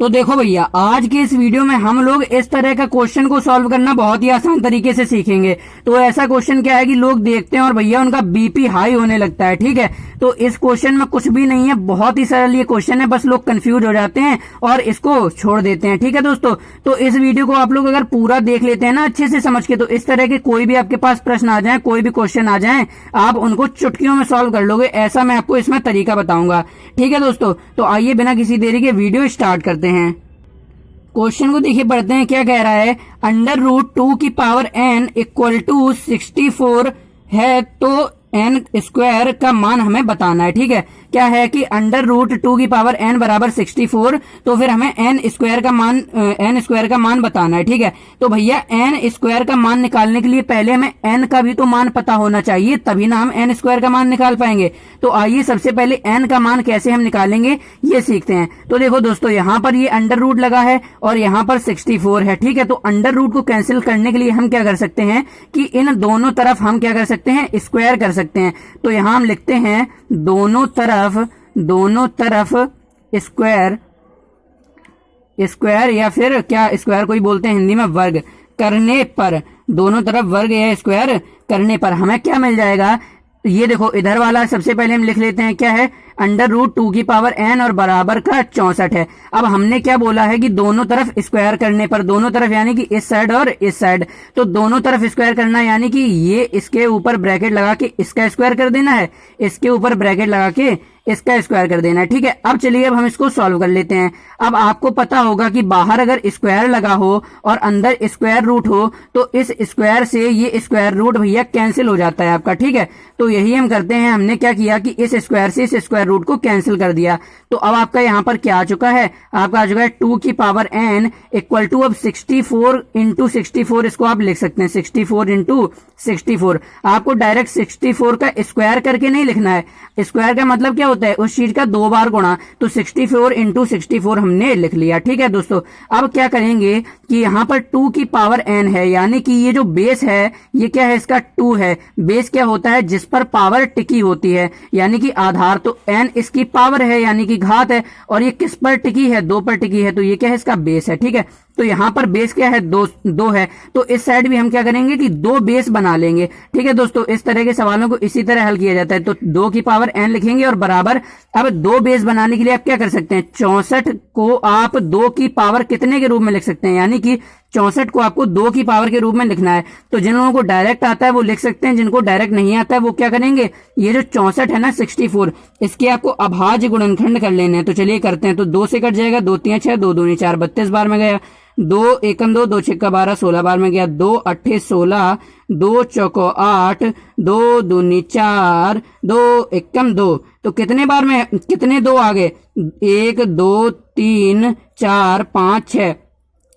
तो देखो भैया, आज के इस वीडियो में हम लोग इस तरह का क्वेश्चन को सॉल्व करना बहुत ही आसान तरीके से सीखेंगे। तो ऐसा क्वेश्चन क्या है कि लोग देखते हैं और भैया उनका बीपी हाई होने लगता है। ठीक है, तो इस क्वेश्चन में कुछ भी नहीं है, बहुत ही सरल ये क्वेश्चन है, बस लोग कंफ्यूज हो जाते हैं और इसको छोड़ देते हैं। ठीक है दोस्तों, तो इस वीडियो को आप लोग अगर पूरा देख लेते हैं ना अच्छे से समझ के, तो इस तरह के कोई भी आपके पास प्रश्न आ जाए, कोई भी क्वेश्चन आ जाए, आप उनको चुटकियों में सॉल्व कर लोगे। ऐसा मैं आपको इसमें तरीका बताऊंगा। ठीक है दोस्तों, तो आइए बिना किसी देरी के वीडियो स्टार्ट करते हैं। क्वेश्चन को देखिए, पढ़ते हैं क्या कह रहा है। अंडर रूट 2 की पावर n इक्वल टू 64 है, तो n स्क्वायर का मान हमें बताना है। ठीक है, क्या है कि अंडर रूट 2 की पावर n बराबर 64, तो फिर हमें n स्क्वायर का मान बताना है। ठीक है, तो भैया n स्क्वायर का मान निकालने के लिए पहले हमें n का भी तो मान पता होना चाहिए, तभी ना हम n स्क्वायर का मान निकाल पाएंगे। तो आइए सबसे पहले n का मान कैसे हम निकालेंगे ये सीखते हैं। तो देखो दोस्तों, यहाँ पर ये अंडर रूट लगा है और यहाँ पर 64 है। ठीक है, तो अंडर रूट को कैंसिल करने के लिए हम क्या कर सकते हैं कि इन दोनों तरफ हम क्या कर सकते हैं, स्क्वायर कर सकते हैं। तो यहाँ हम लिखते हैं दोनों तरफ स्क्वायर या फिर क्या स्क्वायर कोई बोलते हैं हिंदी में वर्ग करने पर, दोनों तरफ वर्ग या स्क्वायर करने पर हमें क्या मिल जाएगा। ये देखो, इधर वाला सबसे पहले हम लिख लेते हैं, क्या है, अंडर रूट 2 की पावर n और बराबर का 64 है। अब हमने क्या बोला है कि दोनों तरफ स्क्वायर करने पर, दोनों तरफ यानी कि इस साइड और इस साइड, तो दोनों तरफ स्क्वायर करना यानी कि ये इसके ऊपर ब्रैकेट लगा के इसका स्क्वायर कर देना है, इसके ऊपर ब्रैकेट लगा के इसका स्क्वायर कर देना है। ठीक है, अब चलिए अब हम इसको सॉल्व कर लेते हैं। अब आपको पता होगा कि बाहर अगर स्क्वायर लगा हो और अंदर स्क्वायर रूट हो, तो इस स्क्वायर से ये स्क्वायर रूट भैया कैंसिल हो जाता है आपका। ठीक है, तो यही हम करते हैं। हमने क्या किया कि इस स्क्वायर से इस स्क्वायर रूट को कैंसिल कर दिया। तो अब आपका यहाँ पर क्या आ चुका है, आपका आ चुका है 2 की पावर n इक्वल टू, अब 64 इंटू 64 इसको आप लिख सकते हैं, 64 इंटू 64। आपको डायरेक्ट 64 का स्क्वायर करके नहीं लिखना है। स्क्वायर का मतलब क्या होता है, उस चीज का 2 बार गुणा। तो 64 इंटू 64 हमने लिख लिया। ठीक है दोस्तों, अब क्या करेंगे कि यहाँ पर 2 की पावर n है, यानी कि ये जो बेस है ये क्या है, इसका 2 है। बेस क्या होता है, जिस पर पावर टिकी होती है, यानी कि आधार। तो n इसकी पावर है यानी कि घात है, और ये किस पर टिकी है, 2 पर टिकी है, तो ये क्या है, इसका बेस है। ठीक है, तो यहाँ पर बेस क्या है, 2 है। तो इस साइड भी हम क्या करेंगे कि 2 बेस बना लेंगे। ठीक है दोस्तों, इस तरह के सवालों को इसी तरह हल किया जाता है। तो 2 की पावर n लिखेंगे और बराबर, अब 2 बेस बनाने के लिए आप क्या कर सकते हैं, 64 को आप 2 की पावर कितने के रूप में लिख सकते हैं, यानी कि 64 को आपको 2 की पावर के रूप में लिखना है। तो जिन लोगों को डायरेक्ट आता है वो लिख सकते हैं, जिनको डायरेक्ट नहीं आता है वो क्या करेंगे, ये जो 64 है ना 64, इसके आपको अभाज्य गुणनखंड कर लेने हैं। तो चलिए करते हैं। तो 2 से कट जाएगा, 2 3 6, 2 दूनी 4, 32 बार में गया। 2 एकम 2, 2 छक्का 12, 16 बार में गया। 2 अट्ठे 16, 2 चौको 8, 2 दूनी 4, 2 एकम 2। तो कितने बार में कितने 2 आ गए, 1 2 3 4 5 6,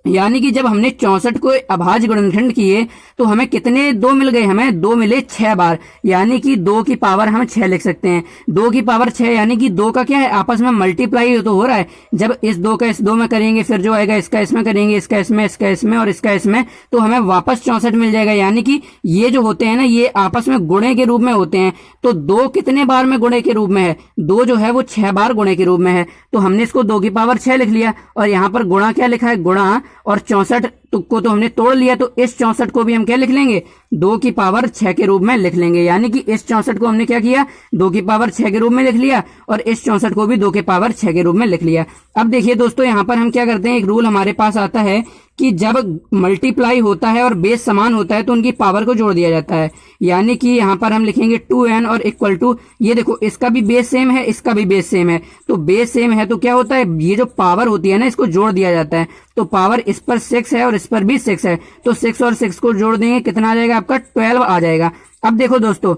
यानी कि जब हमने 64 को अभाज्य गुणनखंड किए तो हमें कितने 2 मिल गए, हमें 2 मिले 6 बार, यानी कि 2 की पावर हम 6 लिख सकते हैं। 2 की पावर 6 यानी कि 2 का क्या है, आपस में मल्टीप्लाई तो हो रहा है। जब इस 2 का इस 2 में करेंगे, फिर जो आएगा इसका इसमें करेंगे, इसका इसमें, इसका इसमें और इसका इसमें, तो हमें वापस 64 मिल जाएगा। यानी कि ये जो होते हैं ना, ये आपस में गुणे के रूप में होते हैं। तो 2 कितने बार में गुणे के रूप में है, 2 जो है वो 6 बार गुणे के रूप में है। तो हमने इसको 2 की पावर 6 लिख लिया, और यहाँ पर गुणा क्या लिखा है, गुणा, और 64 को तो हमने तोड़ लिया। तो इस 64 को भी हम क्या लिख लेंगे, 2 की पावर 6 के रूप में लिख लेंगे। यानी कि इस 64 को हमने क्या किया, 2 की पावर 6 के रूप में लिख लिया, और इस 64 को भी 2 की पावर 6 के रूप में लिख लिया। अब देखिए दोस्तों, यहाँ पर हम क्या करते हैं, एक रूल हमारे पास आता है कि जब मल्टीप्लाई होता है और बेस समान होता है तो उनकी पावर को जोड़ दिया जाता है। यानी कि यहाँ पर हम लिखेंगे 2n और इक्वल टू, ये देखो इसका भी बेस सेम है, इसका भी बेस सेम है। तो बेस सेम है तो क्या होता है, ये जो पावर होती है ना, इसको जोड़ दिया जाता है। तो पावर इस पर 6 है और इस पर भी 6 है, तो 6 और 6 को जोड़ देंगे, कितना आ जाएगा आपका, 12 आ जाएगा। अब देखो दोस्तों,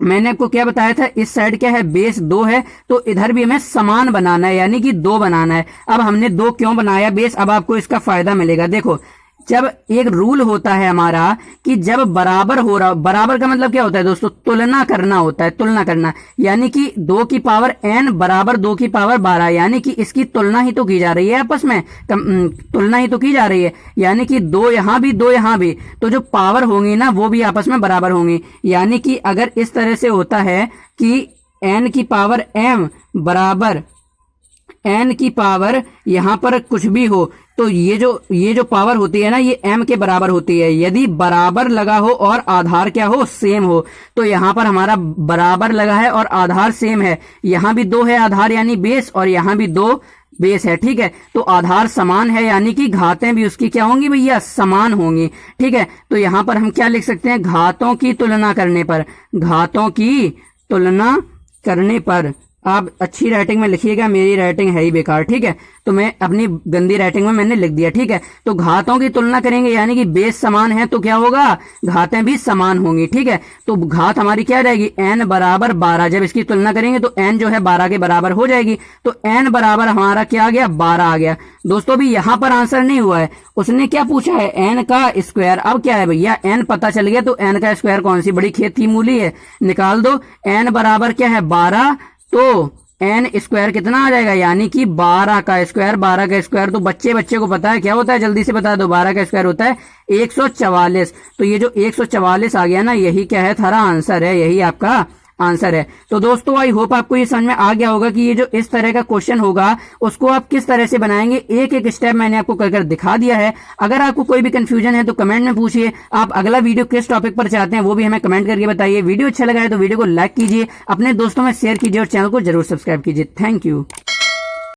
मैंने आपको क्या बताया था, इस साइड क्या है, बेस 2 है, तो इधर भी हमें समान बनाना है, यानी कि 2 बनाना है। अब हमने 2 क्यों बनाया बेस, अब आपको इसका फायदा मिलेगा। देखो, जब एक रूल होता है हमारा कि जब बराबर हो रहा, बराबर का मतलब क्या होता है दोस्तों, तुलना करना होता है, तुलना करना। यानी कि 2 की पावर n बराबर 2 की पावर 12, यानी कि इसकी तुलना ही तो की जा रही है, आपस में तुलना ही तो की जा रही है। यानी कि 2 यहां भी 2 यहां भी, तो जो पावर होंगी ना वो भी आपस में बराबर होंगी। यानी कि अगर इस तरह से होता है कि n की पावर m बराबर n की पावर यहाँ पर कुछ भी हो तो ये जो पावर होती है ना, ये m के बराबर होती है। यदि बराबर लगा हो और आधार क्या हो, सेम हो, तो यहाँ पर हमारा बराबर लगा है और आधार सेम है। यहाँ भी 2 है आधार यानी बेस, और यहाँ भी 2 बेस है। ठीक है, तो आधार समान है यानी कि घातें भी उसकी क्या होंगी भैया, समान होंगी। ठीक है, तो यहाँ पर हम क्या लिख सकते हैं, घातों की तुलना करने पर, घातों की तुलना करने पर। आप अच्छी राइटिंग में लिखिएगा, मेरी राइटिंग है ही बेकार। ठीक है, तो मैं अपनी गंदी राइटिंग में मैंने लिख दिया। ठीक है, तो घातों की तुलना करेंगे यानी कि बेस समान है तो क्या होगा, घातें भी समान होंगी। ठीक है, तो घात हमारी क्या रहेगी, n बराबर 12। जब इसकी तुलना करेंगे तो n जो है 12 के बराबर हो जाएगी, तो n बराबर हमारा क्या आ गया, 12 आ गया। दोस्तों भी यहाँ पर आंसर नहीं हुआ है, उसने क्या पूछा है, n का स्क्वायर। अब क्या है भैया, n पता चल गया तो n का स्क्वायर कौन सी बड़ी खेत की मूली है, निकाल दो। n बराबर क्या है, 12, तो n स्क्वायर कितना आ जाएगा, यानी कि 12 का स्क्वायर। 12 का स्क्वायर तो बच्चे को पता है क्या होता है, जल्दी से बता दो। 12 का स्क्वायर होता है 144। तो ये जो 144 आ गया ना, यही क्या है, थारा आंसर है, यही आपका आंसर है। तो दोस्तों आई होप आपको ये समझ में आ गया होगा कि ये जो इस तरह का क्वेश्चन होगा उसको आप किस तरह से बनाएंगे। एक एक स्टेप मैंने आपको कर दिखा दिया है। अगर आपको कोई भी कंफ्यूजन है तो कमेंट में पूछिए। आप अगला वीडियो किस टॉपिक पर चाहते हैं वो भी हमें कमेंट करके बताइए। वीडियो अच्छा लगा है तो वीडियो को लाइक कीजिए, अपने दोस्तों में शेयर कीजिए और चैनल को जरूर सब्सक्राइब कीजिए। Thank you.